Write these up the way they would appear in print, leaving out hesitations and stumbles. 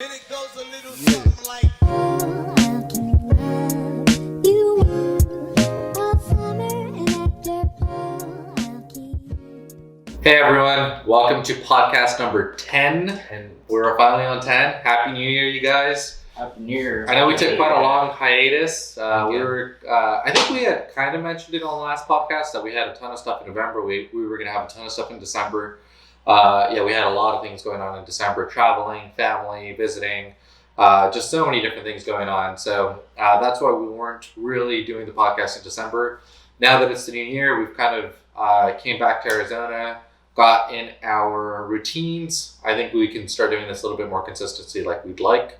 And it goes a little something like. Hey everyone, welcome to podcast number 10. And we're finally on 10. Happy New Year, you guys. Happy New Year. I know we took quite a long hiatus. I think we had kind of mentioned it on the last podcast that we had a ton of stuff in November. We were going to have a ton of stuff in December. We had a lot of things going on in December, traveling, family, visiting, just so many different things going on. So that's why we weren't really doing the podcast in December. Now that it's the new year, we've kind of came back to Arizona, got in our routines. I think we can start doing this a little bit more consistency like we'd like.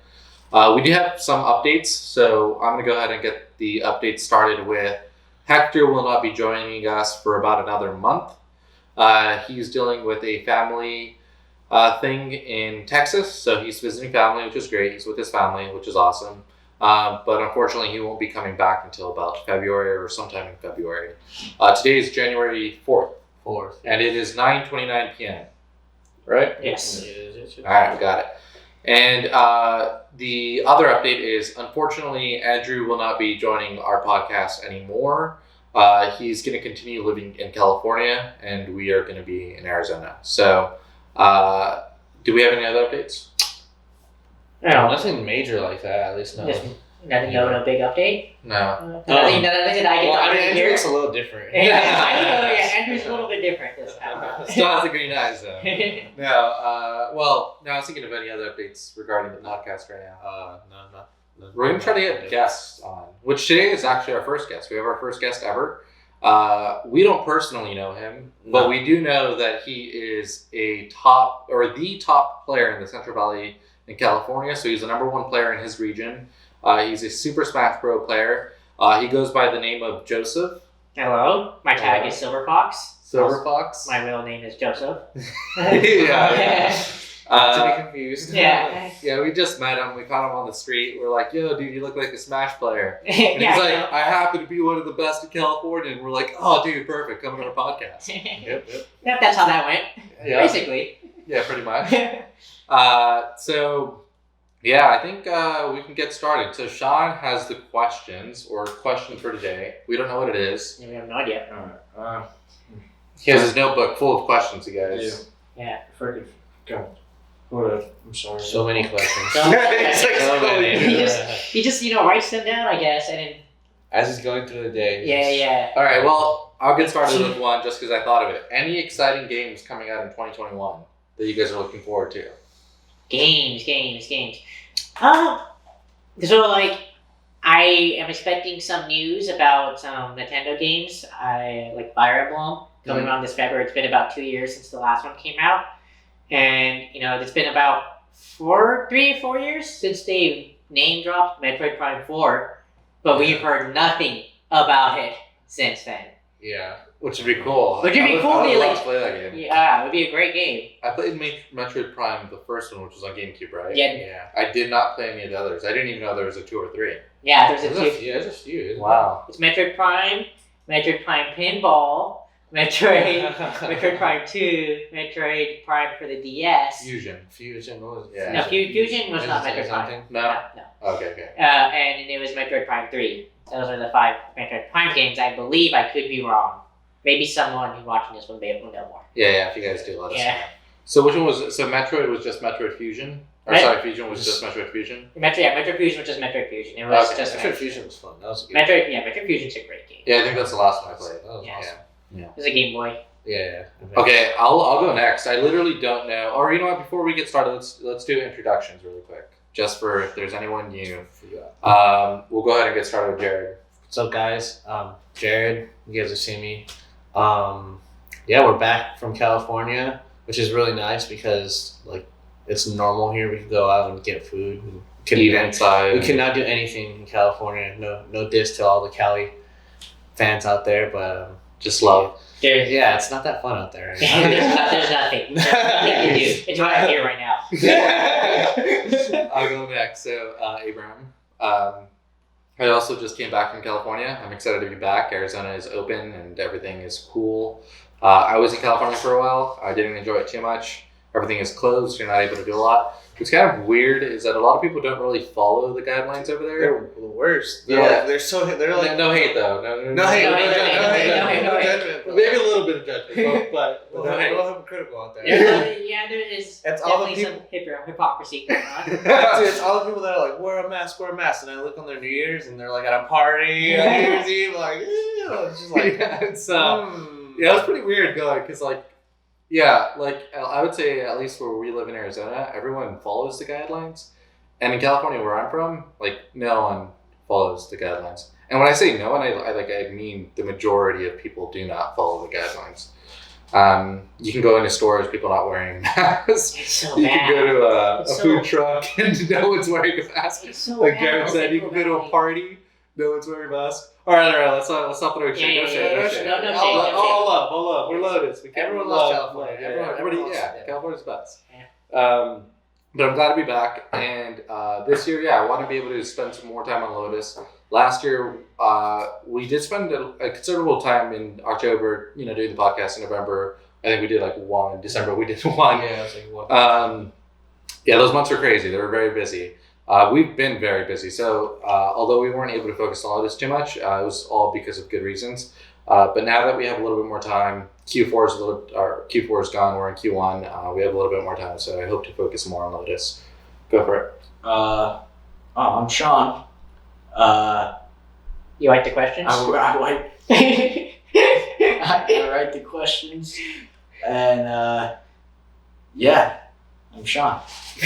We do have some updates, so I'm going to go ahead and get the updates started with Hector will not be joining us for about another month. He's dealing with a family thing in Texas, so he's visiting family, which is great. He's with his family, which is awesome. But unfortunately, he won't be coming back until about February or sometime in February. Today is January 4th. And it is 9:29 p.m. Right? Yes. All right, got it. And the other update is, unfortunately, Andrew will not be joining our podcast anymore. He's going to continue living in California, and we are going to be in Arizona. So, do we have any other updates? No, nothing major like that, at least no. No big update? No. Nothing that I get I mean, here. Andrew's a little different. Andrew's a little bit different this time. Still has the green eyes, though. No, I was thinking of any other updates regarding the podcast right now. No. We're going to try to get guests on, which today is actually our first guest. We have our first guest ever. We don't personally know him, but we do know that he is the top player in the Central Valley in California. So he's the number one player in his region. He's a Super Smash Bros. Player. He goes by the name of Joseph. Hello, my tag is Silverfox. Silverfox. My real name is Joseph. yeah. To be confused. Yeah. Yeah, we just met him. We caught him on the street. We're like, yo, dude, you look like a Smash player. And Yeah, he's like, I happen to be one of the best in California. And we're like, oh, dude, perfect. Come on our podcast. Yep. Yep, that's how that went. Yeah. Basically. Yeah, pretty much. I think we can get started. So Sean has the questions for today. We don't know what it is. We have no idea. He has his notebook full of questions, you guys. Yeah. Freaking go. I'm sorry. So many questions. It's like so many. He just writes them down, I guess, and then. As he's going through the day. Yeah. All right, well, I'll get started with one just because I thought of it. Any exciting games coming out in 2021 that you guys are looking forward to? Games. I am expecting some news about some Nintendo games. I like Fire Emblem coming on this February. It's been about 2 years since the last one came out. And, it's been about 3 or 4 years since they name dropped Metroid Prime 4. But we've heard nothing about it since then. Yeah. Which would be cool. I would love to play that game. Yeah, it would be a great game. I played Metroid Prime, the first one, which was on GameCube, right? Yeah. I did not play any of the others. I didn't even know there was a 2 or 3. Yeah, there's a few. There's a few. Wow. It's Metroid Prime Pinball, Metroid Prime 2, Metroid Prime for the DS. Fusion was Yeah. No, Fusion was not Metroid Prime. No? No. Okay. And it was Metroid Prime 3. Those are the 5 Metroid Prime games. I believe. I could be wrong. Maybe someone who's watching this will be able to know more. Yeah, if you guys do, let us know. So which one was it? So Metroid was just Metroid Fusion? Fusion was just Metroid Fusion? Metroid Fusion was just Metroid Fusion. It was just Metroid Fusion was fun. That was a good Metroid Fusion's a great game. Yeah, I think that's the last one I played. That was awesome. It was a Game Boy. Yeah. Okay, I'll go next. I literally don't know. Or you know what? Before we get started, let's do introductions really quick, just for if there's anyone new. We'll go ahead and get started with Jared. What's up, guys? Jared. You guys have seen me. We're back from California, which is really nice because it's normal here. We can go out and get food. Eat inside. We cannot do anything in California. No diss to all the Cali fans out there, but just love. It's not that fun out there. There's nothing. There's nothing to do. It's right here right now. I'll go next. So, Abraham. I also just came back from California. I'm excited to be back. Arizona is open and everything is cool. I was in California for a while. I didn't enjoy it too much. everything is closed. You're not able to do a lot. What's kind of weird is that a lot of people don't really follow the guidelines over there. They're the worst. They're Yeah. like, they're like No hate though. no hate. No hate. Judgment. Maybe a little bit of judgment, but We'll no hate. hypocritical out there. Yeah, there is It's all the definitely some hypocrisy going on. Dude, it's all the people that are like, wear a mask, and I look on their New Year's and they're like at a party on New Year's Eve, like, it's just like, yeah, it's yeah, it was pretty weird going because I would say at least where we live in Arizona, everyone follows the guidelines, and in California where I'm from, like no one follows the guidelines. And when I say no one, I mean the majority of people do not follow the guidelines. You can go into stores, people not wearing masks. It's so You bad. can go to a It's food truck and no one's wearing a mask. It's so Like bad. Jared said, you can go to a party, no one's wearing a mask. All right, let's not throw shade. Yeah, No shade. no No shade. shade. No shade, All no love, shade. all love. We're Lotus. Everyone love loves California. Everybody, Everyone loves it. California's the best. But I'm glad to be back, and this year, I want to be able to spend some more time on Lotus. Last year, we did spend a considerable time in October, doing the podcast. In November, I think we did like one. In December, we did one. yeah, it's like what? Those months were crazy. They were very busy. We've been very busy. So although we weren't able to focus on Lotus too much, it was all because of good reasons. But now that we have a little bit more time, Q4 is gone. We're in Q1. We have a little bit more time, so I hope to focus more on Lotus. Go for it. I'm Sean. You like the questions? I write the questions, and I'm Sean.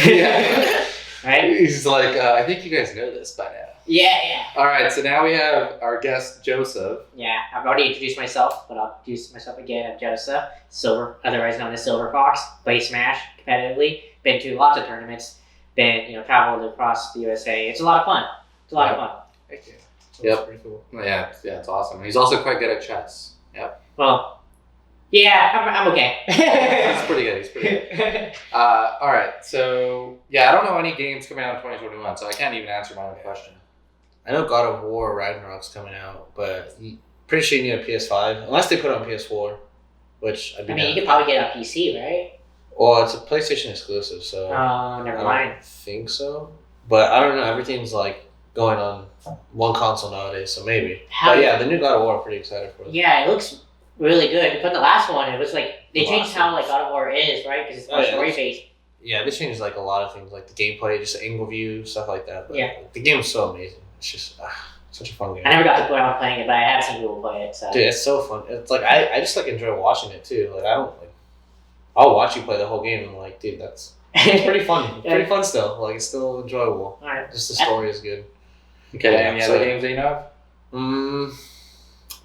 Yeah. Right? He's like, I think you guys know this by now. Yeah. All right, so now we have our guest, Joseph. Yeah, I've already introduced myself, but I'll introduce myself again. I'm Joseph, otherwise known as Silverfox. Play Smash competitively. Been to lots of tournaments. Been, traveled across the USA. It's a lot of fun. Yep. Pretty cool. Yeah, it's awesome. He's also quite good at chess. Yep. Well, yeah, I'm okay. He's pretty good. All right, so I don't know any games coming out in 2021, so I can't even answer my own question. I know God of War Ragnarok's coming out, but pretty sure you need a PS5 unless they put it on PS4, which I'd be. I mean, down. you could probably get it on PC, right? Well, it's a PlayStation exclusive, so Never I mind. don't think so. But I don't know. Everything's like going on one console nowadays, so maybe. How- But yeah, the new God of War, I'm pretty excited for it. Yeah, it looks really good. But the last one, it was like they The changed last how one. like God of War is, right? Because it's Oh, more yeah, story that's- based. Yeah, they changed like a lot of things, like the gameplay, just the angle view, stuff like that. But Yeah. the game's so amazing. It's just such a fun game. I never got to play on playing it, but I have seen people play it. So Dude, it's so fun. It's like I just like enjoy watching it too. Like I don't like. I'll watch you play the whole game and I'm like, dude, it's pretty fun. Yeah. Pretty fun still. Like it's still enjoyable. all right. Just the story is good. Okay, Yeah, any so- other games that you know of?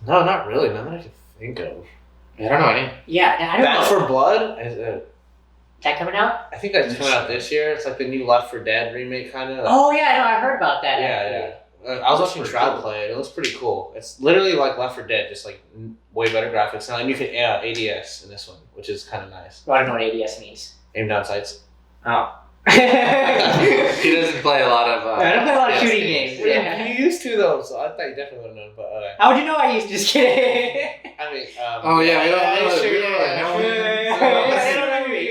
No, not really. None that I can think of. I don't know any. Yeah, I don't Back know. for Blood. Is that coming out? I think that's coming out this year. It's like the new Left 4 Dead remake, kind of. Oh yeah, I know. I heard about that. yeah, actually. yeah. I was Looks watching pretty Shroud cool. play it. It looks pretty cool. It's literally like Left 4 Dead, just like way better graphics. And you can ADS in this one, which is kind of nice. Well, I don't know what ADS means. Aim down sights. Oh. He doesn't play a lot of. I don't play a lot of FPS shooting games. Yeah. You used to though, so I thought you definitely would have known. But How would you know I used to? Just kidding. I mean, Oh yeah, we don't know. sure, We don't really yeah,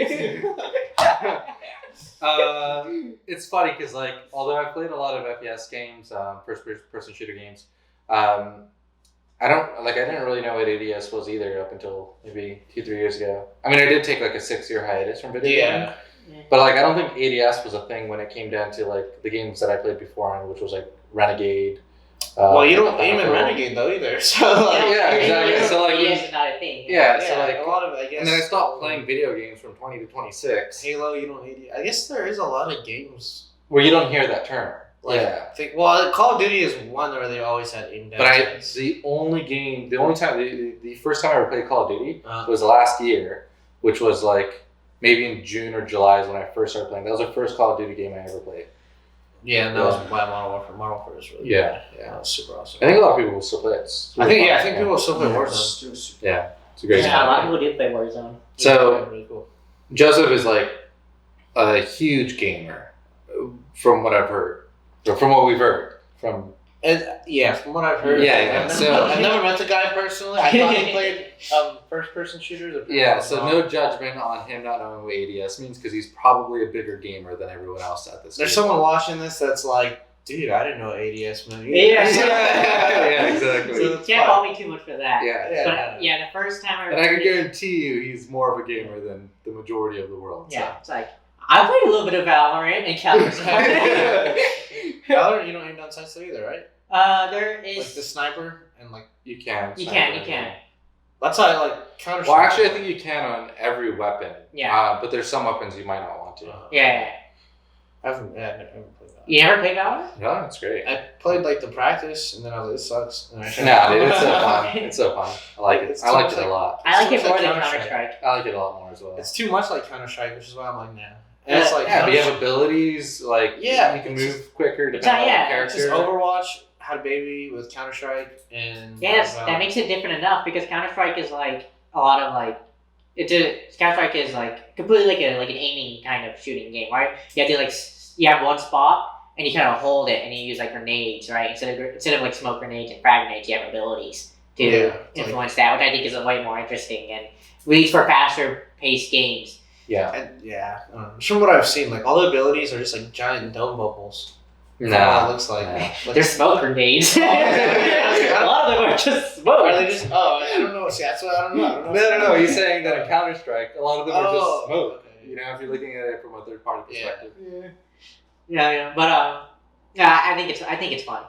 know. It's funny because although I've played a lot of FPS games, first-person shooter games, I didn't really know what ADS was either up until maybe 2-3 years ago. I mean, I did take like a 6-year hiatus from video gaming, but I don't think ADS was a thing when it came down to the games that I played beforehand, which was Renegade. Well, you don't aim in Renegade though either, so Yeah, exactly. So, ADS is not a thing. Yeah, a lot of I guess. and then I stopped playing video games from 20 to 26, Halo. You don't AD. I guess there is a lot of games. where you don't hear that term. Call of Duty is one where they always had aim down. But sights. the first time I ever played Call of Duty Uh-huh. was last year, which was maybe in June or July is when I first started playing. That was the first Call of Duty game I ever played. Yeah, and that was why Modern Warfare. Modern Warfare is really Yeah, good. That was super awesome. I think a lot of people will still play it. It's I really think fun. people still play Yeah. Warzone. Yeah, it's a great Yeah, a lot of game. people do play Warzone. So really cool. Joseph is a huge gamer, from what I've heard, or from what we've heard from Yeah, from what I've heard. Yeah. I've never met the guy personally. I thought he played first-person shooters. Yeah, so no judgment on him not knowing what ADS means because he's probably a bigger gamer than everyone else at this. There's game. someone watching this that's like, dude, I didn't know what ADS meant. Yeah, exactly. So you can't call me too much for that. Yeah. But the first time And I can guarantee you, he's more of a gamer than the majority of the world. Yeah, it's like I played a little bit of Valorant and Counter-Strike. Valorant, you don't aim down sights either, right? There is Like the sniper and like You can. you can. that's how I like Counter. Well, actually, I think you can on every weapon. Yeah. But there's some weapons you might not want to. Yeah. I haven't played that. You never played Valorant? No, that's great. I played like the practice, and then I was like, this sucks. And I No, dude, it's so fun. It's so fun. I like it. It's I liked too it a much lot. I like It's it more like than Counter-Strike. Counter-Strike. I like it a lot more as well. It's too much like Counter Strike, which is why I'm like, nah. And it's like Yeah, but you Counter-Strike- have abilities, like, Yeah, you can it's move quicker It's depending not- on the It's just character. Overwatch had a baby with Counter Strike, and Yes, that makes it different enough because Counter-Strike is like a lot of like Counter-Strike is like completely like an aiming kind of shooting game, right? You have to you have one spot and you kind of hold it and you use like grenades, right? Instead of like smoke grenades and frag grenades, you have abilities to influence that, which I think is way more interesting and leads for faster paced games. Yeah. And, just from what I've seen, like all the abilities are just like giant dome bubbles. That's what No. it looks like. No. They're smoke grenades. yeah. A lot of them are just smoke. Are they just? Oh, I don't know. See, that's what I don't know. No. He's saying that in Counter Strike, a lot of them are Oh, just smoke. okay. You know, if you're looking at it from a third party perspective. Yeah, but I think it's fun.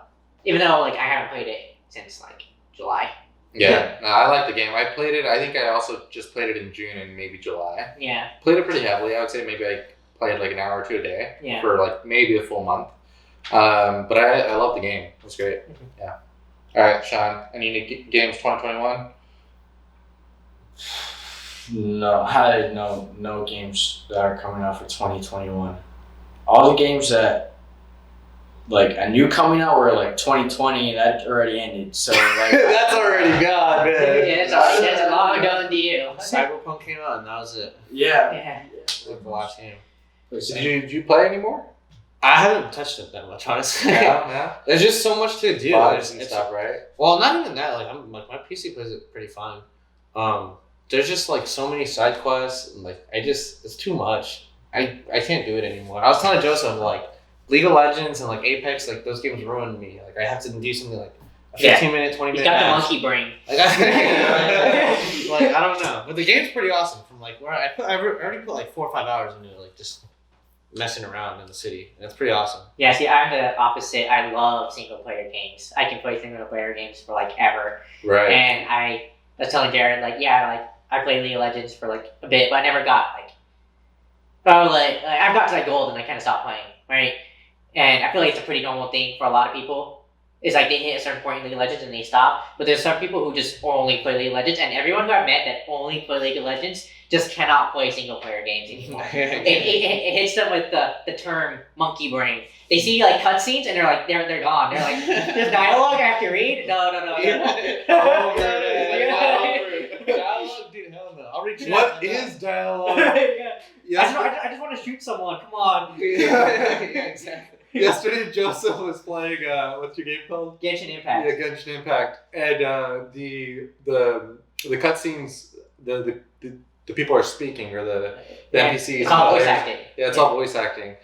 Even though like I haven't played it since like July. Yeah. No, I like the game. I played it. I think I also just played it in June and maybe July. Yeah. Played it pretty heavily. I would say maybe I played like an hour or two a day Yeah. for like maybe a full month. But I love the game. It was great. Yeah. All right, Sean. Any new games 2021? No, I no games that are coming out for 2021. All the games that like I knew coming out were like 2020 and that already ended. So like That's already gone, Yeah, man. it's long done deal. Cyberpunk came out, and that was it. yeah. Yeah. Like the last game. Did you play anymore? I haven't touched it that much, honestly. Yeah. There's just so much to do. Vibes and It's- stuff, right? Well, not even that. Like I'm like my PC plays it pretty fine. There's just like so many side quests, and like it's too much. I can't do it anymore. I was telling Joseph like League of Legends and like Apex, like those games ruined me. Like I have to do something like a 15-minute, 20-minute. He's got the match. monkey brain. Like, I don't know, but the game's pretty awesome. From like where I already put like 4 or 5 hours into it, like just messing around in the city. And it's pretty awesome. Yeah, see, I'm the opposite. I love single player games. I can play single player games for like ever. Right. And I was telling Jared, like, yeah, like I played League of Legends for like a bit, but I never got like I've got to like gold and I kind of stopped playing, right? And I feel like it's a pretty normal thing for a lot of people. It's like they hit a certain point in League of Legends and they stop. But there's some people who just only play League of Legends, and everyone who I've met that only play League of Legends just cannot play single player games anymore. It hits them with the term monkey brain. They see like cutscenes and they're gone. They're like, there's dialogue I have to read? No. Dialogue, dude, hell no. I'll read What is dialogue? I just want to shoot someone. Come on. exactly. Yesterday, Joseph was playing, what's your game called? Genshin Impact. Yeah, Genshin Impact. And the cutscenes, the people are speaking, or the NPCs. It's all voice acting. Yeah, it's all voice acting.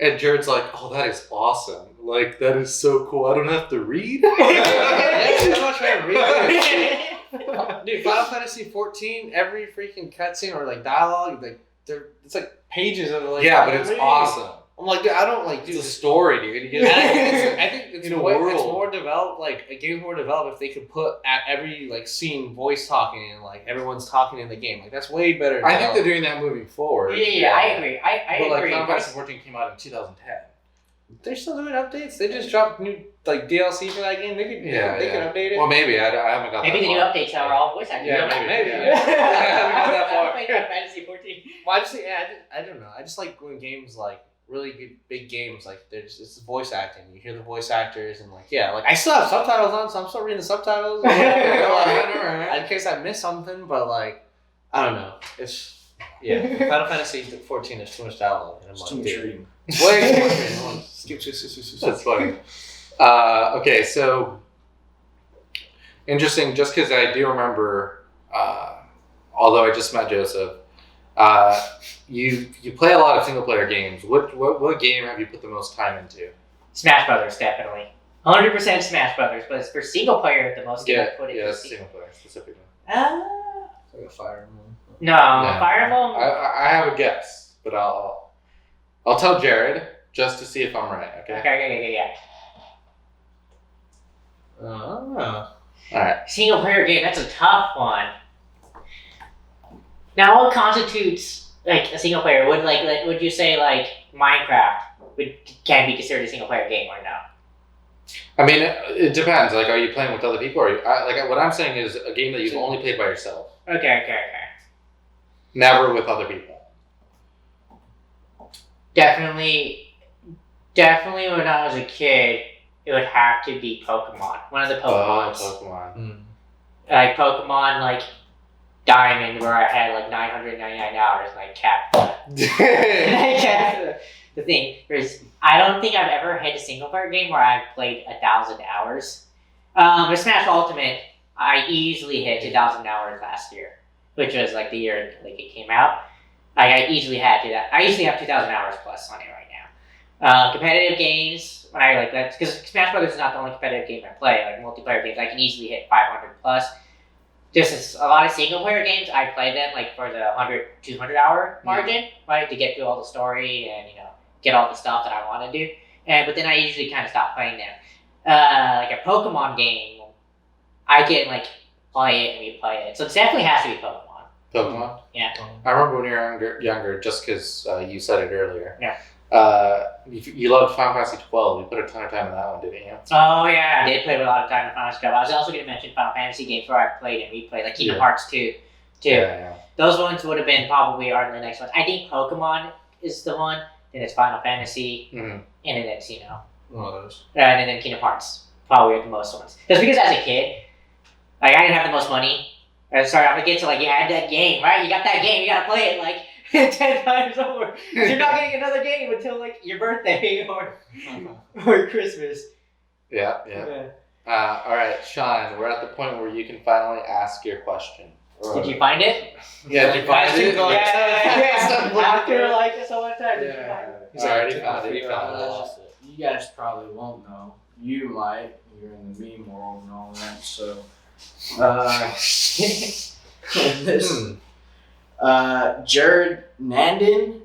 And Jared's like, oh, that is awesome. Like, that is so cool. I don't have to read. I'm not trying to read. Dude, Final Fantasy 14, every freaking cutscene or like dialogue, like it's like pages of like. Yeah, but it's awesome. I'm like, dude, I don't like do It's a story, dude. You And get I think it's In a way, world. it's more developed. Like a game's more developed if they could put at every like scene voice talking and like everyone's talking in the game. Like that's way better. I think they're developed. doing that moving forward. Yeah, I agree. I But like agree. Final Fantasy 14 came out in 2010. They're still doing updates. They just dropped new like DLC for that game. They could they could update it. Well, maybe I haven't got Maybe that the new far. updates are all voice acting. Yeah, maybe. Yeah. I haven't got that far. haven't played Final Fantasy 14. Well, I don't know. I just like when games like really good big games like it's voice acting. You hear the voice actors and like I still have subtitles on, so I'm still reading the subtitles. In case I miss something, but like I don't know. It's Final Fantasy 14 is too much dialogue. And I'm It's like, too much dude, reading. it's way too much reading. I'm like, skip. That's funny. Okay, so interesting. Just because I do remember, although I just met Joseph, you play a lot of single player games. What game have you put the most time into? Smash Brothers, definitely. 100% Smash Brothers, but for single player, the most game I put into single player specifically. Like a Fire Emblem. No, No. Fire Emblem. I have a guess, but I'll tell Jared just to see if I'm right. Okay. Okay. All right. Single player game, that's a tough one. Now, what constitutes like a single player? Would you say like Minecraft can be considered a single player game or no? I mean, it depends. Like, are you playing with other people, or what I'm saying is a game that you've only played by yourself, Okay. never with other people. Definitely when I was a kid, it would have to be Pokemon. One of the Pokemons. Pokemon. Like Pokemon, like Diamond, where I had like 999 hours, and I capped the thing. I don't think I've ever hit a single player game where I've played 1,000 hours. With Smash Ultimate, I easily hit 2,000 hours last year, which was like the year like it came out. Like I easily have 2,000 hours plus on it right now. Competitive games, when I like that, because Smash Brothers is not the only competitive game I play. Like multiplayer games, I can easily hit 500 plus. Just a lot of single player games, I play them like for the 100, 200 hour margin, right, to get through all the story and get all the stuff that I want to do. But then I usually kind of stop playing them. Like a Pokemon game, I can like play it and replay it. So it definitely has to be Pokemon. Pokemon. Yeah. I remember when you were younger, just because you said it earlier. Yeah. You loved Final Fantasy 12. You put a ton of time in that one, didn't you? Oh yeah, I did play a lot of time in Final Fantasy 12. I was also going to mention Final Fantasy games where I played and replayed, like Kingdom Hearts 2. Yeah. Those ones would have been probably are the next ones. I think Pokemon is the one. Then it's Final Fantasy, and then it's One of those. and then Kingdom Hearts probably are the most ones. Just because as a kid, like I didn't have the most money. Sorry, I'm gonna get to like you had that game, right? You got that game, you gotta play it like 10 times over. 'Cause you're not getting another game until like your birthday or Christmas. Yeah. All right, Sean, we're at the point where you can finally ask your question. Did you find it? Yeah, did you find it? Yeah. After like so much time, did you find it? He's already found it. He found it. You guys probably won't know. You might. You're in the meme world and all that. So, this Jared Nandin.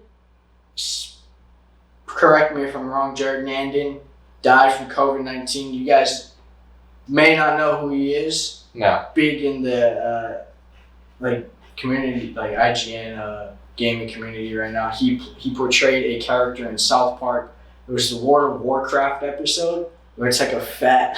Correct me if I'm wrong. Jared Nandin died from COVID-19. You guys may not know who he is. No. Big in the like community, like IGN gaming community right now. He portrayed a character in South Park. It was the World of Warcraft episode where it's like a fat,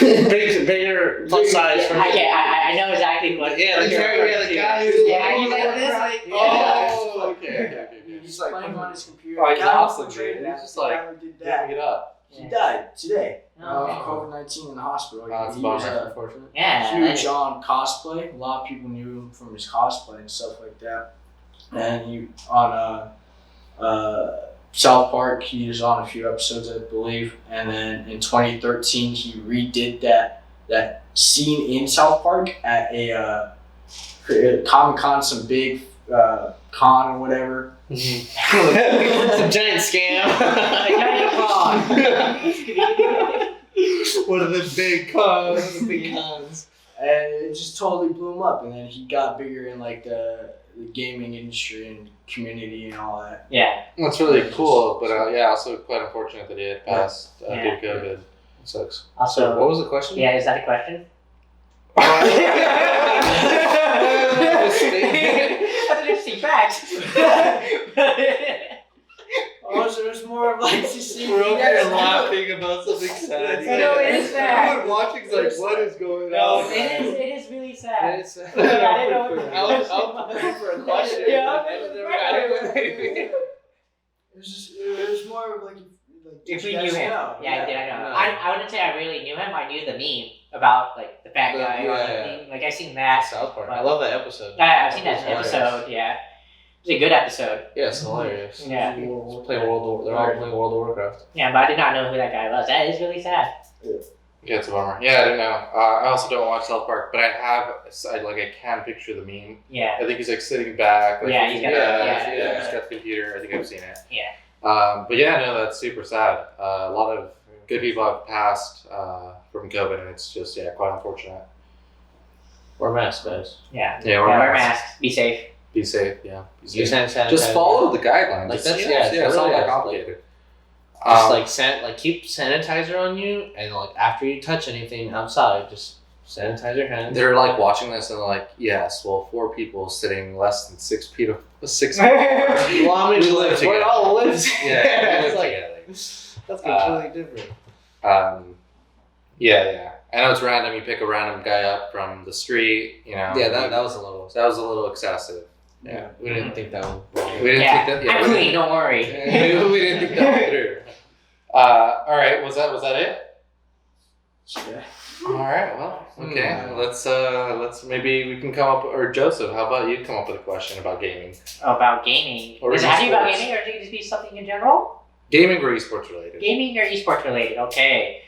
bigger plus size. I know exactly what. Yeah, the guy who's he's like this. Oh, okay. He's like playing on his computer. Oh, he's The guy who awesome, portrayed dude. that, He's just the like guy who did that. Giving it up. He died today. Oh. COVID-19 in the hospital. That's He a was bummer, unfortunately. Yeah. huge on cosplay. A lot of people knew him from his cosplay and stuff like that. And he on South Park, he was on a few episodes, I believe. And then in 2013, he redid that scene in South Park at a Comic-Con, some big con or whatever. Some giant scam. One of the big cons. Big cons. And it just totally blew him up. And then he got bigger in like the gaming industry and community and all that. Yeah. That's really cool, but also quite unfortunate that he had passed due to COVID. It sucks. Also, So what was the question? yeah, is that a question? That's an interesting fact. It was more of like to see. We're over you guys here laughing about something sad. No, it is sad. Everyone watching's like, what is going No, on? it is really sad. It's, Yeah, I didn't know what I'll prepare for a question. Yeah, It was more of like If did we you knew guys him. know? Yeah, did I know? No. I wouldn't say I really knew him. I knew the meme about like the fat guy or Yeah. the thing. Like I seen that. South Park. I love that episode. I've seen that Hilarious. episode. Yeah. was a good episode. Yeah, it's hilarious. Yeah. They're all playing World of Warcraft. Yeah, but I did not know who that guy was. That is really sad. Yeah, it's a bummer. Yeah, I don't know. I also don't watch South Park, but I can picture the meme. Yeah. I think he's like sitting back. Like, Yeah, he's got he's got the computer. I think I've seen it. Yeah. But yeah, no, that's super sad. A lot of good people have passed from COVID, and it's just quite unfortunate. Wear masks, guys. Yeah. Yeah, Wear masks. Be safe. Be safe. Yeah. Be safe. Use hand sanitizer. Just follow the guidelines. Like, It's- that's- yeah, yeah, it's not really that is. complicated. Just keep sanitizer on you, and like after you touch anything outside, just sanitize your hands. They're like watching this and they're like, yes, well, 4 people sitting less than 6 feet. Well, I mean, We live we're together. all live together. Yeah, we It's live like, together. that's completely different. Yeah. I know it's random. You pick a random guy up from the street, Yeah, that was a little. that was a little excessive. Yeah, we didn't think that one. We didn't Yeah. think that. I'm clean. Don't worry. we didn't think that through. All right, was that it? Yeah. All right, well, okay. Let's maybe we can come up, or Joseph, how about you come up with a question about gaming? About gaming. Or Does it have to be about esports. gaming, or should it just be something in general? Gaming or esports related? Gaming or esports related? Okay.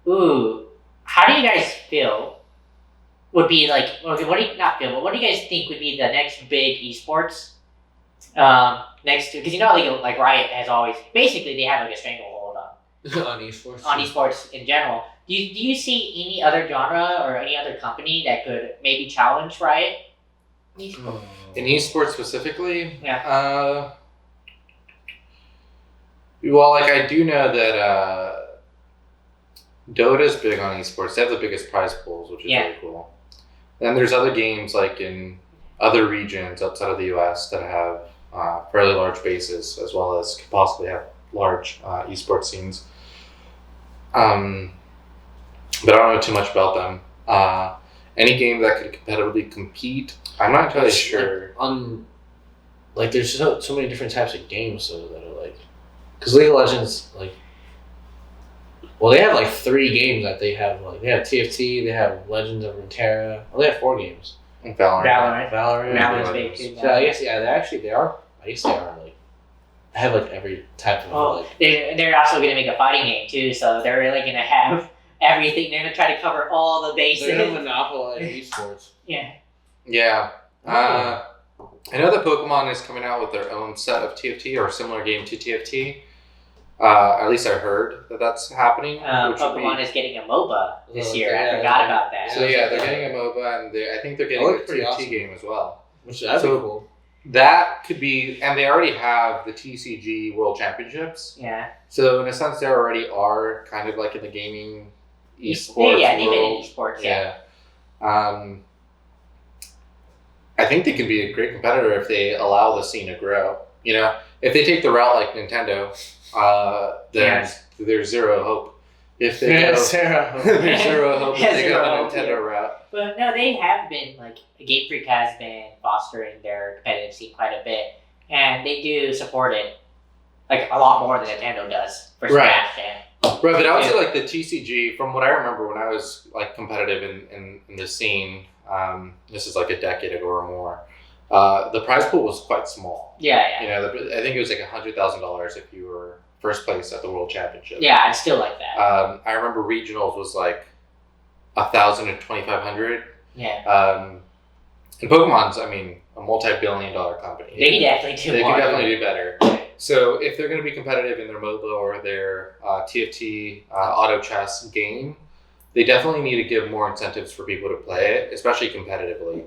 Ooh, how do you guys feel? Would be like, okay, what do you not feel? But what do you guys think would be the next big esports? Next to, because like Riot has always basically they have like a stranglehold On esports. on esports in general. Do you see any other genre or any other company that could maybe challenge Riot? In esports specifically? Yeah. Well, like I do know that Dota's big on esports. They have the biggest prize pools, which is really cool. And there's other games like in other regions outside of the US that have fairly large bases, as well as could possibly have large esports scenes. But I don't know too much about them. Any game that could competitively compete, I'm not entirely sure. There's so many different types of games though that are like, because League of Legends they have like 3 games that they have. Like they have TFT, they have Legends of Runeterra. Well, they have 4 games. Valorant. Valorant's big too. So I guess they are. I guess they are like. They have like every type of Oh, they're also going to make a fighting game too, so they're really going to have everything. They're going to try to cover all the bases. They're gonna monopolize esports. Yeah. Yeah. I know that Pokemon is coming out with their own set of TFT or a similar game to TFT. At least I heard that that's happening. which would Pokemon is getting a MOBA this year. yeah, I forgot about that. So they're getting a MOBA, and I think they're getting a pretty TFT awesome. game as well. Which that'd be cool. That could be, and they already have the TCG World Championships. Yeah. So in a sense, they already are kind of like in the gaming esports Yeah, they've been in world. esports. Yeah. I think they could be a great competitor if they allow the scene to grow. You know, if they take the route like Nintendo, then there's zero hope. If they go, there's zero hope if they go the Nintendo route. But no, they have been, like, Game Freak has been fostering their competitive scene quite a bit, and they do support it, like, a lot more than Nintendo does for Smash. Right, but I would say, like, the TCG, from what I remember when I was, like, competitive in the scene, this is, like, a decade ago or more, the prize pool was quite small. Yeah. You know, I think it was, like, $100,000 if you were first place at the World Championship. Yeah, it's still like that. I remember regionals was, like, 1,000 to 2,500. Yeah. And Pokemon's, I mean, a multi-billion-dollar company. They can definitely do They more. can definitely do better. So if they're going to be competitive in their MOBA or their TFT auto chess game, they definitely need to give more incentives for people to play it, especially competitively.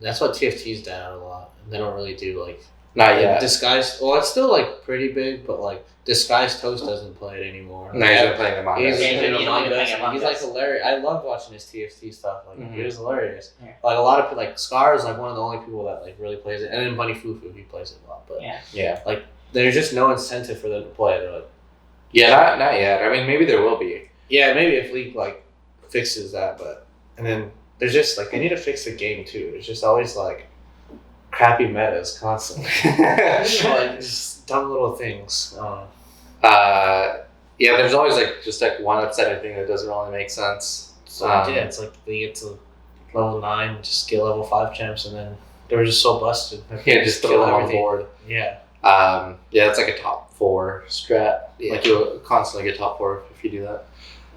That's what TFT's done a lot. They don't really do like Not yet. Disguised. Well, it's still like pretty big, but like Disguised Toast doesn't play it anymore. No, he's been playing Among Us. Yeah, he's only playing Among He's Us. like hilarious. I love watching his TFT stuff. Like Mhm. it is hilarious. Yeah. Like a lot of like Scar is like one of the only people that like really plays it, and then Bunny Fufu he plays it a lot. But Yeah. there's just no incentive for them to play it. They're like, Yeah, not yet. I mean, maybe there will be. yeah, maybe if League like fixes that, but and then there's just like they need to fix the game too. There's just always like crappy metas constantly. Like just dumb little things. Yeah, there's always like just like one upsetting thing that doesn't really make sense. So yeah, it's like they get to level 9, just get level 5 champs, and then They were just so busted. Yeah, just throw kill them on the everything. board. Yeah. Yeah, it's like a top 4 strat. Yeah. Like you'll constantly get top 4 if you do that.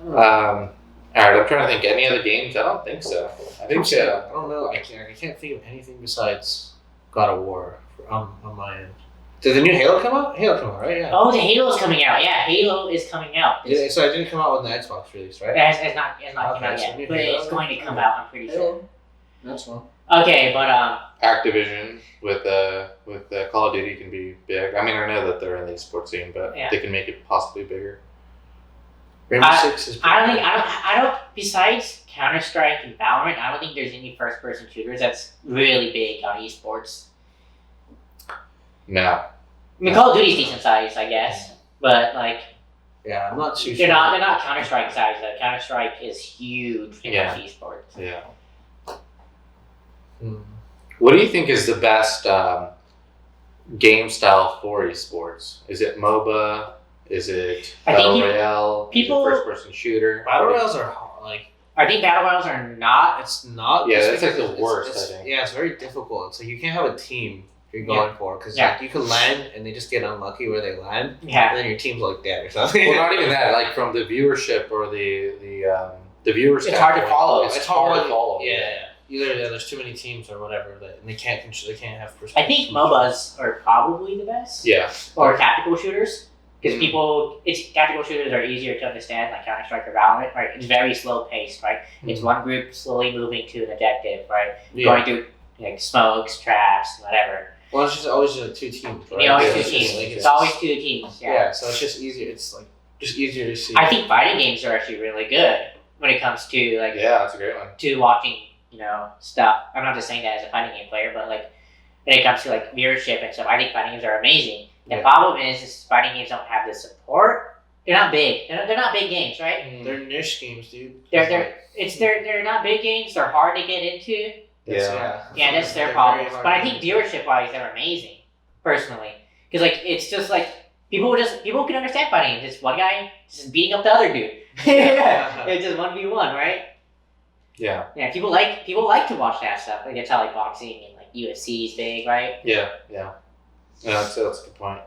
All right, I'm trying to think. Any other games? I don't think so. I think I don't know. I can't think of anything besides God of War on my end. Did the new Halo come out? Halo come out, right? Yeah. Oh, the Halo is coming out. Yeah, Halo is coming out. Yeah, so it didn't come out with the Xbox release, right? It's not come Okay, out so yet, new but Halo. it's going to come out. I'm pretty sure. That's one. Okay, but Activision with Call of Duty can be big. I mean, I know that they're in the esports scene, but Yeah. they can make it possibly bigger. Rainbow Six is. I don't. Besides Counter Strike and Valorant, I don't think there's any first person shooters that's really big on esports. No. I mean, Call of Duty's decent size, I guess, but like Yeah, I'm not too they're sure. not Counter Strike size. Counter Strike is huge in Yeah. esports. Yeah. Hmm. What do you think is the best game style for esports? Is it MOBA? Is it I think Battle Royale? people- Is it first person shooter? Battle Royales are hard, like I think battle royals are not. it's not. Yeah, just that's like because the it's- worst, it's- I think. Yeah, it's very difficult. It's like you can't have a team you're Yeah. going for because Yeah. like you can land and they just get unlucky where they land, Yeah. and then your team's like dead or something. Well, not even that. Like from the viewership or the viewers. It's hard to standpoint, follow. It's hard to follow. Yeah. Either there's too many teams or whatever that and they can't have I think MOBAs are probably the best. Yeah. Or tactical shooters. Because Mhm. tactical shooters are easier to understand, like Counter Strike or Valorant, right? It's very slow paced, right? It's one group slowly moving to an objective, right? Going through like smokes, traps, whatever. Well, it's just always just 2 teams, right? You know, Yeah, it's it's two just teams. like It's always 2 teams. yeah. Yeah. So it's just easier. It's like just easier to see. I think fighting games are actually really good when it comes to like Yeah, that's a great one. to watching, stuff. I'm not just saying that as a fighting game player, but like when it comes to like viewership and stuff, I think fighting games are amazing. The Yeah. problem is fighting games don't have the support. They're not big. They're not big games, right? They're niche games, dude. They're not big games. They're hard to get into. Yeah. Yeah, that's their They're problem. very hard But I to think get into. viewership wise, they're amazing. Personally, because like it's just like people can understand fighting. It's just one guy just beating up the other dude. Yeah, it's just 1v1, right? Yeah. Yeah, people like to watch that stuff. Like that's how like boxing and like UFC is big, right? Yeah. Yeah. No, that's a good point.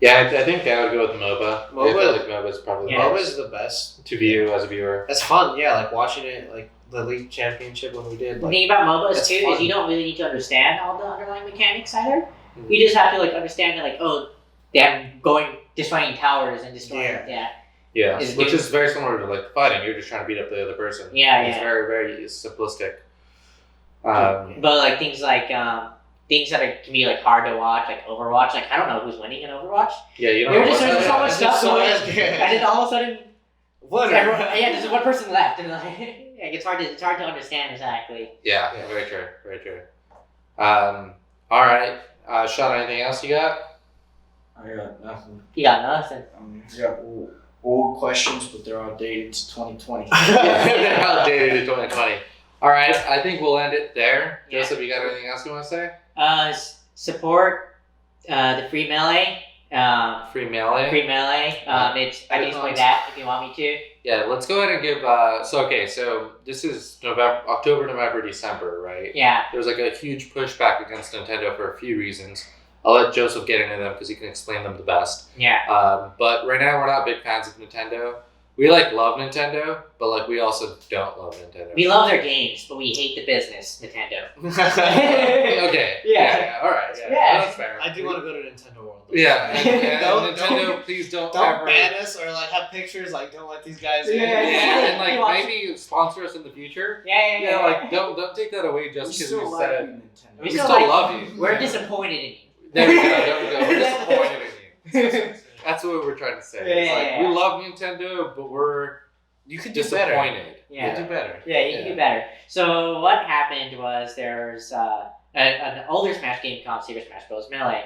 Yeah, I think I would go with MOBA. MOBA? I feel like MOBA is probably Yeah. the MOBA best is the best. to view as a viewer. That's fun, yeah. Like watching it, like the league championship when we did. The Like, thing about MOBAs that's too fun. is you don't really need to understand all the underlying mechanics either. Mhm. You just have to like understand that like they're destroying towers and destroying Yeah, Is which game- is very similar to like fighting. You're just trying to beat up the other person. Yeah, It's yeah. very, very simplistic. But like things that can be like hard to watch, like Overwatch. Like I don't know who's winning in Overwatch. Yeah, you don't There know was what's just so happening. much stuff So going, that's good. and then all of a sudden, what? there's one person left, and like it's hard to understand exactly. Yeah, Yeah. very true, very true. All right, Sean, anything else you got? I got nothing. You got nothing. I got old questions, but they're outdated to 2020. They're outdated in 2020. All right, I think we'll end it there. Yeah. Joseph, you got anything else you want to say? Support the free melee. Free melee. Free melee. I can explain that if you want me to. Yeah, let's go ahead and give. So this is October, November, December, right? Yeah. There's like a huge pushback against Nintendo for a few reasons. I'll let Joseph get into them because he can explain them the best. Yeah. But right now we're not big fans of Nintendo. We love Nintendo, but we also don't love Nintendo. We love their games, but we hate the business, Nintendo. Okay. Yeah. All right. Yeah. Yeah. That's fair. I do want to go to Nintendo World. Yeah. And Don't- Nintendo, please don't Don't ever. ban us or like have pictures. Like don't let these guys. in. Yeah. Yeah, and You watch- maybe sponsor us in the future. Yeah. Don't take that away just because we said it. Nintendo. We still love you. We're disappointed in you. There we go. There we go. We're disappointed in you. That's what we're trying to say. It's Yeah. we love Nintendo, but we're You could do better. disappointed. Yeah. You could do better. Yeah, you can do better. So what happened was there's an older Smash game called Super Smash Bros. Melee.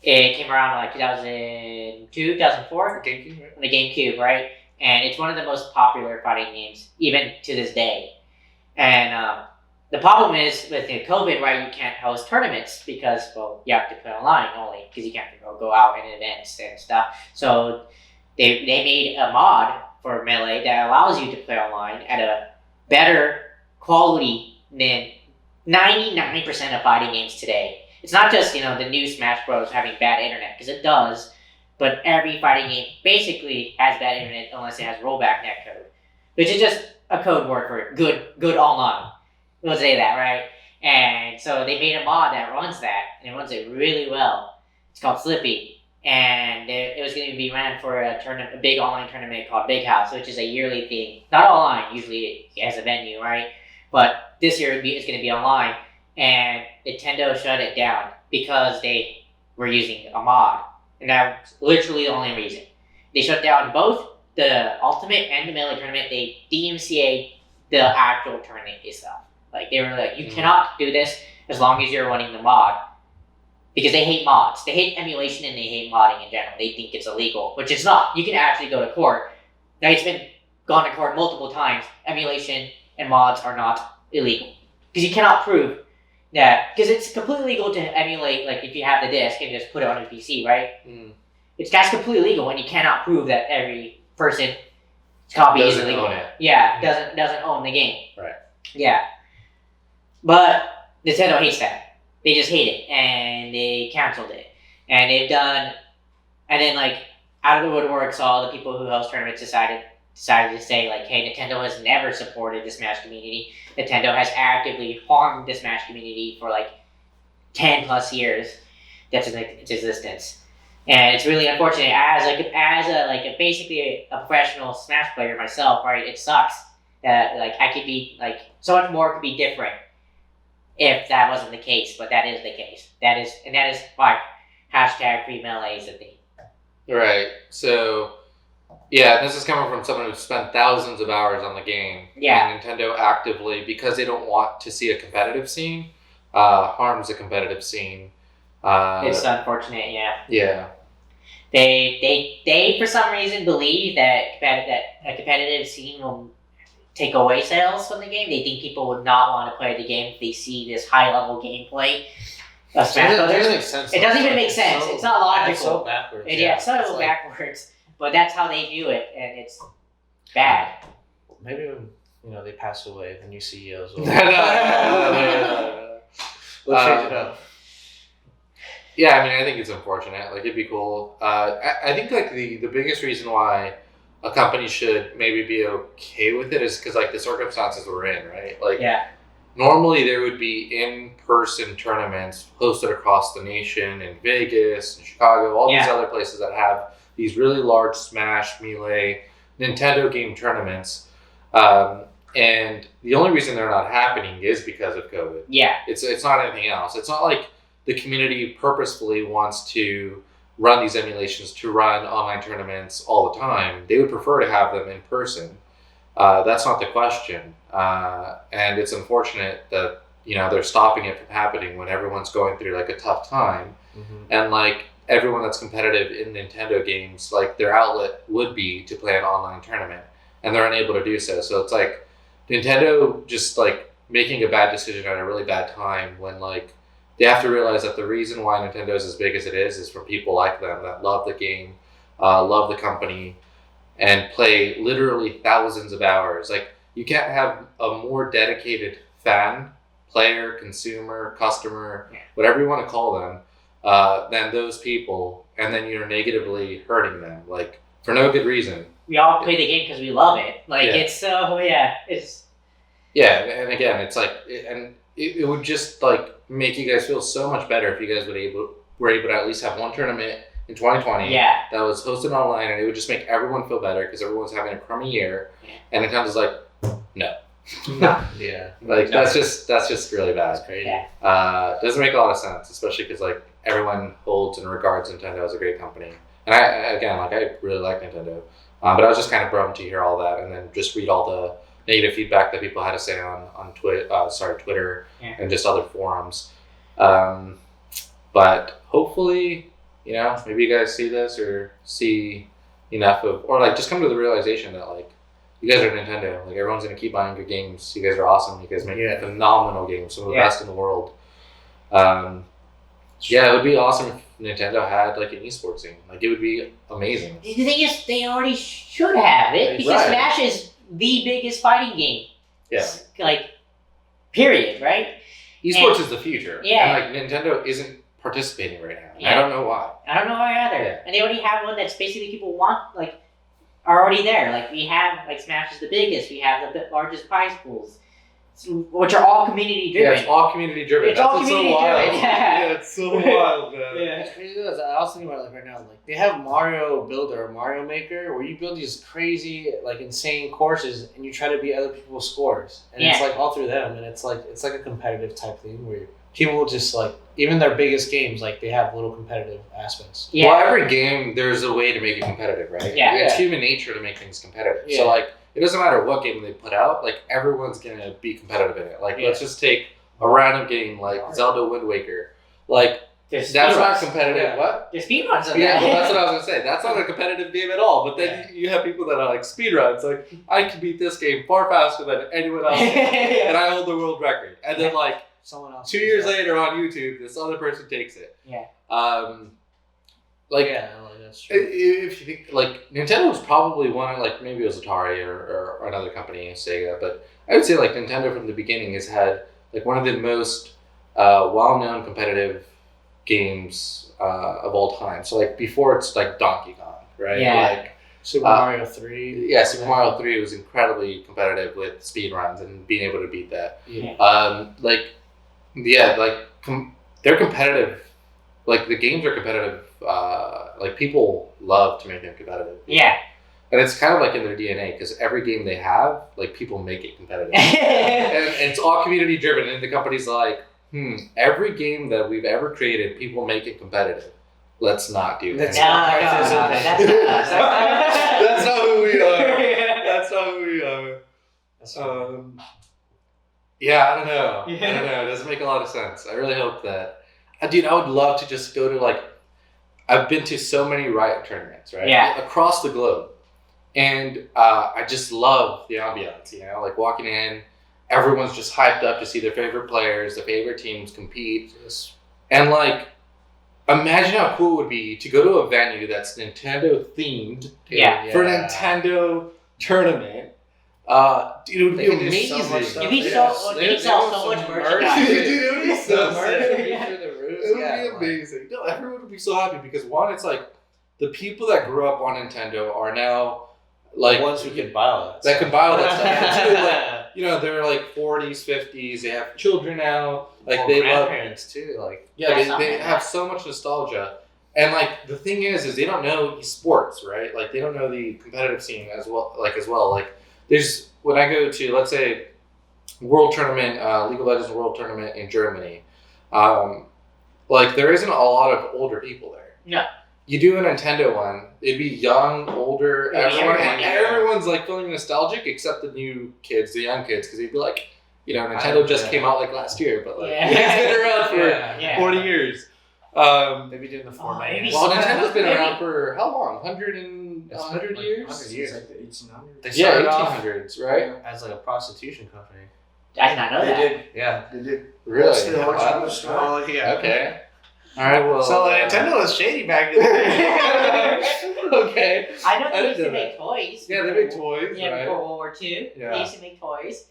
It came around in like 2002, 2004 GameCube, right? on the GameCube, right? And it's one of the most popular fighting games even to this day. And the problem is with COVID, right? You can't host tournaments because you have to play online only because you can't go out in events and stuff. So they made a mod for Melee that allows you to play online at a better quality than 99% of fighting games today, it's not just, the new Smash Bros. Having bad internet, because it does, but every fighting game basically has bad internet unless it has rollback netcode, which is just a code word for good online. We'll say that, right? And so they made a mod that runs that, and it runs it really well. It's called Slippy, and it was going to be ran for a big online tournament called Big House, which is a yearly thing. Not online, usually it has a venue, right? But this year it's going to be online, and Nintendo shut it down because they were using a mod, and that's literally the only reason. They shut down both the Ultimate and the Melee tournament. They DMCA'd the actual tournament itself. Like, they were like, you cannot do this as long as you're running the mod. Because they hate mods. They hate emulation and they hate modding in general. They think it's illegal, which it's not. You can actually go to court. Now, it's been gone to court multiple times. Emulation and mods are not illegal. Because you cannot prove that. Because it's completely legal to emulate, like, if you have the disc and just put it on a PC, right? That's completely legal when you cannot prove that every person's copy is illegal. Own it. Yeah, doesn't own the game. Right. Yeah. But Nintendo hates that. They just hate it, and they canceled it. And they've done, and then, like, out of the woodworks, all the people who host tournaments decided to say, like, hey, Nintendo has never supported the Smash community. Nintendo has actively harmed the Smash community for, like, 10 plus years that's in its existence. And it's really unfortunate. As basically a professional Smash player myself, right, it sucks that, like, I could be, like, so much more could be different if that wasn't the case, but that is the case. That is why hashtag free melee is a thing. Right. So, yeah, this is coming from someone who spent thousands of hours on the game. Yeah. And Nintendo actively, because they don't want to see a competitive scene, harms the competitive scene. It's unfortunate, yeah. Yeah. They for some reason believe that a competitive scene will take away sales from the game. They think people would not want to play the game if they see this high level gameplay of Smash Brothers. It doesn't make sense. It doesn't even make sense. It's not logical. It's so backwards. It's so backwards. But that's how they view it, and it's bad. Maybe when they pass away, the new CEOs will. We'll change it up. Yeah, I mean, I think it's unfortunate. Like, it'd be cool. I think, like, the biggest reason why a company should maybe be okay with it is because, like, the circumstances we're in, right? Like, Yeah. normally there would be in-person tournaments hosted across the nation in Vegas and Chicago, all these other places that have these really large Smash, Melee, Nintendo game tournaments. And the only reason they're not happening is because of COVID. Yeah. It's not anything else. It's not like the community purposefully wants to run these emulations to run online tournaments all the time. They would prefer to have them in person. That's not the question. And it's unfortunate that, they're stopping it from happening when everyone's going through, like, a tough time. Mm-hmm. And, like, everyone that's competitive in Nintendo games, like, their outlet would be to play an online tournament, and they're unable to do so. So it's like Nintendo just, like, making a bad decision at a really bad time when, like, they have to realize that the reason why Nintendo is as big as it is from people like them that love the game, love the company, and play literally thousands of hours. Like, you can't have a more dedicated fan, player, consumer, customer, whatever you want to call them, than those people, and then you're negatively hurting them, like, for no good reason. We all play the game because we love it. Like, it's so, it's... Yeah, and again, it's like, it would just, like, make you guys feel so much better if you guys were able to at least have one tournament in 2020 that was hosted online, and it would just make everyone feel better because everyone's having a crummy year, and Nintendo's like, no. Yeah. Like, that's just really bad. That's crazy. Doesn't make a lot of sense, especially because, like, everyone holds and regards Nintendo as a great company. And I really like Nintendo. But I was just kind of bummed to hear all that and then just read all the negative feedback that people had to say on Twitter and just other forums. But hopefully, maybe you guys see this or see enough of, or, like, just come to the realization that, like, you guys are Nintendo. Like, everyone's going to keep buying your games. You guys are awesome. You guys make phenomenal games. Some of the best in the world. It would be awesome if Nintendo had, like, an esports scene. Like, it would be amazing. The thing is, they already should have it because Smash is the biggest fighting game. Yeah. Like, period, right? Esports is the future. Yeah. And like Nintendo isn't participating right now. Yeah. I don't know why. I don't know why either. Yeah. And they already have one that's basically people want, like, are already there. Like, we have, like, Smash is the biggest. We have the largest prize pools, which are all community driven. Yeah, it's all community driven. It's That's all what's so community wild. driven, yeah. It's so wild, man. It's crazy because I was thinking about it like right now. Like they have Mario Builder or Mario Maker where you build these crazy, like insane courses and you try to beat other people's scores. And it's Yeah. like all through them and it's like a competitive type thing where people just like even their biggest games, like they have little competitive aspects. Yeah. Well, every game, there's a way to make it competitive, right? Yeah. It's human nature to make things competitive. Yeah. So, like, it doesn't matter what game they put out, like, everyone's going to be competitive in it. Like, Yeah. let's just take a random game like Zelda Wind Waker. Like, There's that's not speedruns. competitive. Yeah. What? There's speedruns of Yeah, that. well, that's what I was going to say. That's not a competitive game at all. But then you have people that are like speedruns. Like, I can beat this game far faster than anyone else. And I hold the world record. And then, like, Someone else. 2 years later on YouTube, this other person takes it. Yeah. Like, yeah, like, that's true. if you think, like, Nintendo was probably one of, like, maybe it was Atari or another company, Sega, but I would say, like, Nintendo from the beginning has had, like, one of the most well-known competitive games of all time. So, like, before it's, like, Donkey Kong, right? Yeah. Like, Super Mario 3. yeah, Super Mario 3 was incredibly competitive with speedruns and being able to beat that. Yeah. They're competitive. Like, the games are competitive. Like, people love to make them competitive. Yeah. And it's kind of like in their DNA because every game they have, like, people make it competitive. and it's all community driven. And the company's like, every game that we've ever created, people make it competitive. Let's not do that. That's That's not who we are. That's not who we are. Yeah, I don't know. I don't know. It doesn't make a lot of sense. I really hope that. Dude, I would love to just go to, like, I've been to so many Riot tournaments, right? Yeah. Across the globe. And I just love the ambiance, you know? Like, walking in, everyone's just hyped up to see their favorite players, their favorite teams compete. And, like, imagine how cool it would be to go to a venue that's Nintendo themed Yeah. for a Nintendo tournament. Dude, it would be They could do so amazing. much stuff. You'd be Yeah. you'd sell so much merchandise. Dude, it would be so The merch sick. would be Yeah. through the roof. It would be amazing. No, everyone would be so happy because, one, it's like the people that grew up on Nintendo are now like The ones who can buy all that. that can buy all that stuff. And two, like, like, you know, they're like 40s, 50s. They have children now. Like, well, they love. grandparents too. Like, Yeah, Yeah, they have so much nostalgia. And, like, the thing is they don't know esports, right? Like, they don't know the competitive scene as well. Like, there's, when I go to, let's say, World Tournament, League of Legends World Tournament in Germany, like, there isn't a lot of older people there. No. You do a Nintendo one, it'd be young, older, Yeah, everyone, everyone, and yeah. everyone's, like, feeling nostalgic except the new kids, the young kids, because they'd be like, you know, Nintendo just came out, like, last year, but, like, Yeah. it's been around for Yeah. 40 years. they'd be doing the format. maybe Well, so. Nintendo's been Maybe. around for how long? 100 It's 100 like years? 100 It's years. like the 1800s. They Yeah, started off 1800s, right? as like a prostitution company. I did not know that. did. Yeah. They did. Really? That's the Wow. original story. Oh, yeah. Okay. All right. Well. So Nintendo was shady back then. Okay. I know I they didn't used to know make toys. Yeah, they make toys, Yeah, right? before World War II. Yeah. They used to make toys.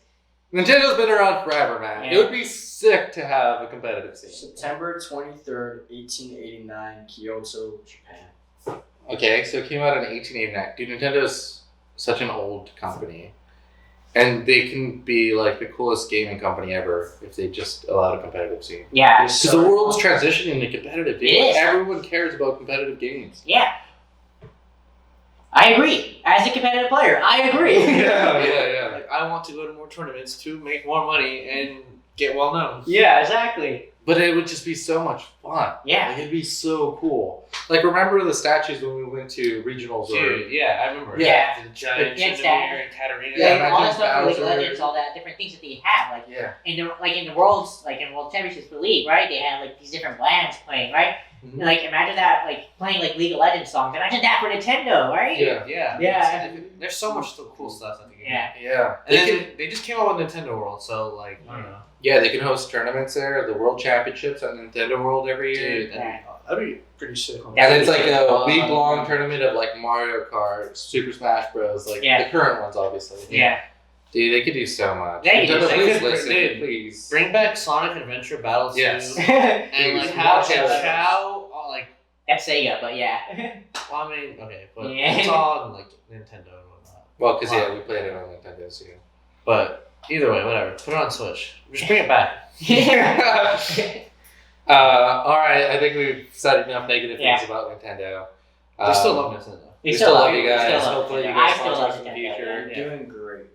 Nintendo's been around forever, man. Yeah. It would be sick to have a competitive scene. September 23rd, 1889, Kyoto, Japan. Okay, so it came out in 1889. Dude, Nintendo's such an old company. And they can be like the coolest gaming company ever if they just allow a competitive scene. Yeah. Because the world's transitioning to competitive. Dude. It is. Everyone cares about competitive games. Yeah. I agree. As a competitive player, I agree. yeah. Like, I want to go to more tournaments to make more money and get well known. Yeah, exactly. But it would just be so much fun. Yeah. Like, it'd be so cool. Like, remember the statues when we went to regionals? Or, Dude, yeah, I remember. Yeah. The giant Yeah, Chandelier and Katarina. Yeah, Like, all the imagine stuff for League of Bowser. Legends, all that different things that they have, like yeah. in the worlds, like in World Championships for League, right? They have like these different bands playing, right? Mhm. And, like, imagine that, like playing like League of Legends songs. Imagine that for Nintendo, right? Yeah. Yeah. Yeah. There's so much still cool stuff that they can Yeah. Yeah. And They then can, they just came out with Nintendo World, so like I don't know. yeah, they can host tournaments there, the World Championships at Nintendo World every year. Dude, that'd be pretty sick. Yeah. And it's like a week-long tournament of like Mario Kart, Super Smash Bros. Like Yeah. the current ones, obviously. Yeah. Dude, they could do so much. They could do so Please much. listen, Dude, please. Bring back Sonic Adventure Battle 2. Yes. And Please, like have watch it. Chow, like, That's Sega, but yeah. well, I mean, okay, but Yeah. it's all on like Nintendo and whatnot. Well, because yeah, we played it on Nintendo, so yeah. But either way, whatever. Put it on Switch. Just bring it back. All right, I think we've said enough negative things Yeah. about Nintendo. They still love Nintendo. We still love you we guys. still love Hopefully, you Nintendo. guys I still sponsor love us in the Nintendo, future. You're doing great.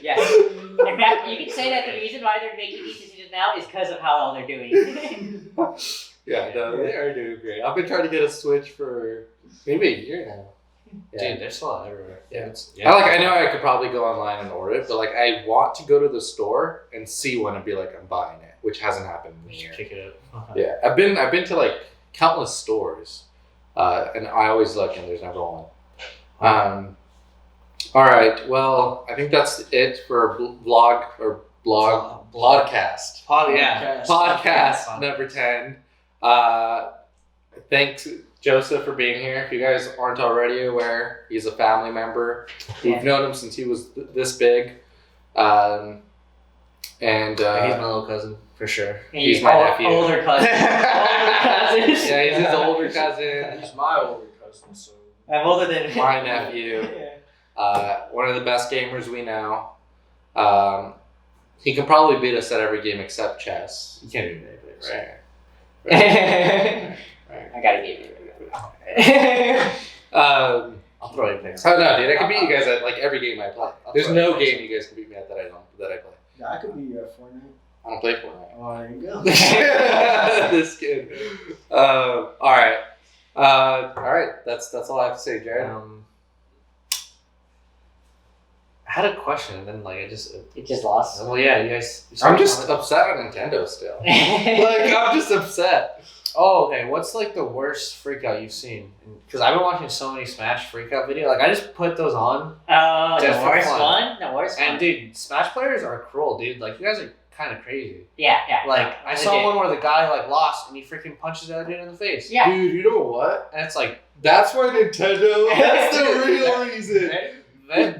Yes. In fact, you can say that the reason why they're making these decisions now is because of how well they're doing. Yeah, no, they are doing great. I've been trying to get a Switch for maybe a year now. Yeah. Dude, they're still everywhere. Yeah. Yeah. I know I could probably go online and order it, but like I want to go to the store and see one and be like, I'm buying it, which hasn't happened in a Just year. kick it up. Yeah, I've been to like countless stores, and I always look and there's never one. All right, well, I think that's it for podcast. Podcast number 10. Thanks, Joseph, for being here. If you guys aren't already aware, he's a family member. We've known him since he was this big. And He's my little cousin, for sure. He's my nephew. Older cousin. Older cousin. Yeah, he's his older cousin. He's my older cousin, so. I'm older than My nephew. Yeah. One of the best gamers we know. He can probably beat us at every game except chess. You can't do anything. Right. I gotta give you. I'll throw you picks. Oh no, dude! I can beat you guys at like every game I play. I'll There's throw no you game you guys can beat me at that I play. Yeah, I could be Fortnite. I don't play Fortnite. Oh, there you go. This kid. All right. All right. That's all I have to say, Jared. I had a question, and then like I just. It just lost. Well, yeah, you guys. I'm just upset at Nintendo still. Like I'm just upset. Oh, okay. What's like the worst freak out you've seen? Because I've been watching so many Smash freak out videos. Like I just put those on. Oh, the Just for worst fun. one? The worst And one. dude, Smash players are cruel, dude. Like you guys are kind of crazy. Yeah, yeah. Like I saw legit. one where the guy like lost and he freaking punches that dude in the face. Yeah. Dude, you know what? And it's like That's where Nintendo. That's the real reason.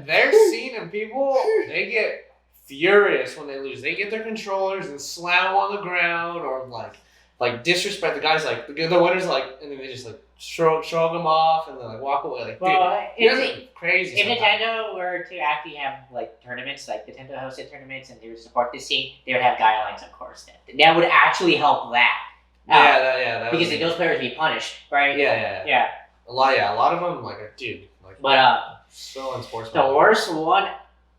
they're seen and people they get furious when they lose. They get their controllers and slam them on the ground or like disrespect the guys. Like the winners like and then they just like shrug them off and then like walk away. Like Well, dude, you guys are crazy. if sometimes. Nintendo were to actually have like tournaments, like Nintendo hosted tournaments, and they would support this scene, they would have guidelines, of course. That would actually help that. That Because would those players would be punished, right? yeah. Yeah. A lot of them like dude like But so unsportsmanlike. the worst one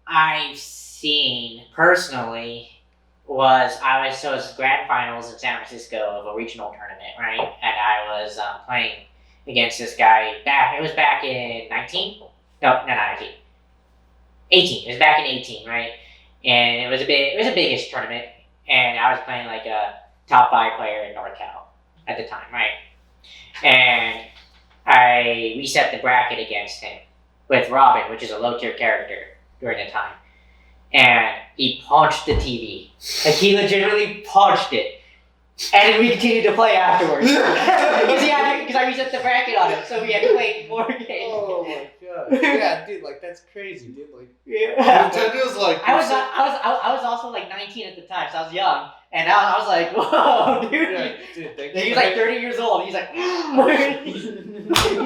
I've seen personally was it was grand finals in San Francisco of a regional tournament, right? And I was playing against this guy it was back in 19? No, not 19. 18. It was back in 18, right? And it was a big-ish tournament, and I was playing like a top 5 player in NorCal at the time, right? And I reset the bracket against him with Robin, which is a low-tier character during the time. And he punched the TV. Like, he legitimately punched it. And we continued to play afterwards. Because I reset the bracket on him, so we had to play more games. Oh my god. Yeah, dude, like that's crazy, dude. Like Yeah. Nintendo's like. I was also like 19 at the time, so I was young. And I was like, whoa, dude. yeah, dude, thank He's you. like 30 years old. And he's like, he's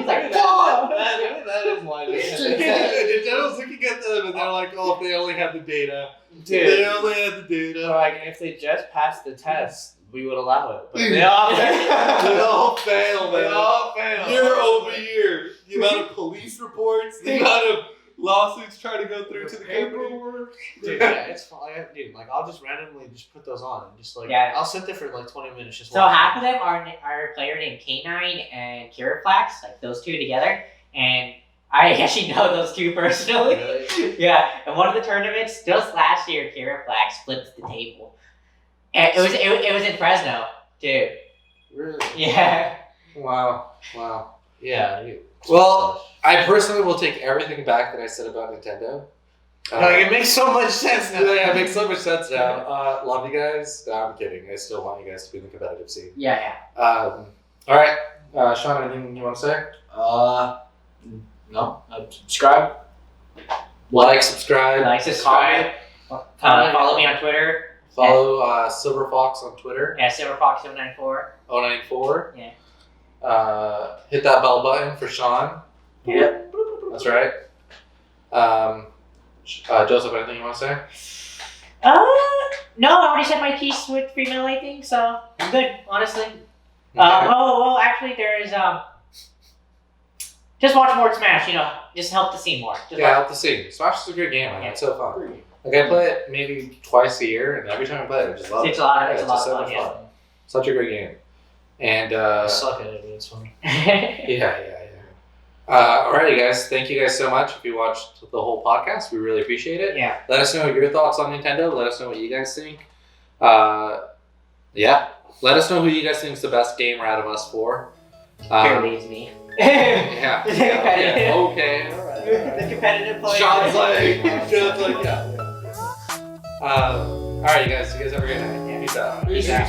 like, Fuck! fuck. That is why Nintendo's looking at them and they're like, oh, if they only had the data. They dude. only had the data. Like if they just passed the test, we would allow it. But Dude. they all They all fail, They man. all fail. Year over year. The amount of police reports, the amount of lawsuits trying to go through to the paperwork. Dude, yeah, it's fine. Dude, like I'll just randomly just put those on and just like I'll sit there for like 20 minutes just So watching. half of them are a player named K9 and Kiriflax, like those two together. And I actually know those two personally. Really? Yeah, and one of the tournaments just last year, Kiriflax flipped the table, and it was in Fresno too. Really? Yeah. Wow. Yeah. Well, I personally will take everything back that I said about Nintendo. like it makes so much sense now. Yeah, it makes so much sense now. Love you guys. No, I'm kidding. I still want you guys to be in the competitive scene. Yeah. All right. Sean, anything you want to say? No? Subscribe? Like, subscribe, Like, subscribe. Follow me on Twitter. follow Silverfox on Twitter. Yeah, Silverfox094. 094. Yeah. Hit that bell button for Sean. Yep. That's right. Joseph, anything you want to say? No, I already said my piece with female lighting, so I'm good, honestly. Actually, there's just watch more Smash. Just help the scene more. Just Yeah, I have to see. Smash is a great game, man. Yeah. It's so fun. Like, I play it maybe twice a year, and every time I play it, I just love it. It's a lot. Yeah, It's a just lot so of much fun. fun. Such a great game. And I suck at it, but it's fun. Yeah. yeah. Alrighty, guys. Thank you guys so much. If you watched the whole podcast, we really appreciate it. Yeah. Let us know your thoughts on Nintendo. Let us know what you guys think. Let us know who you guys think is the best gamer out of us four. Clearly, it's me. Yeah. Competitive. Okay. All right. The competitive player. Sean's like, yeah. All right, you guys. You guys have a great night. Yeah. Peace out. Peace out.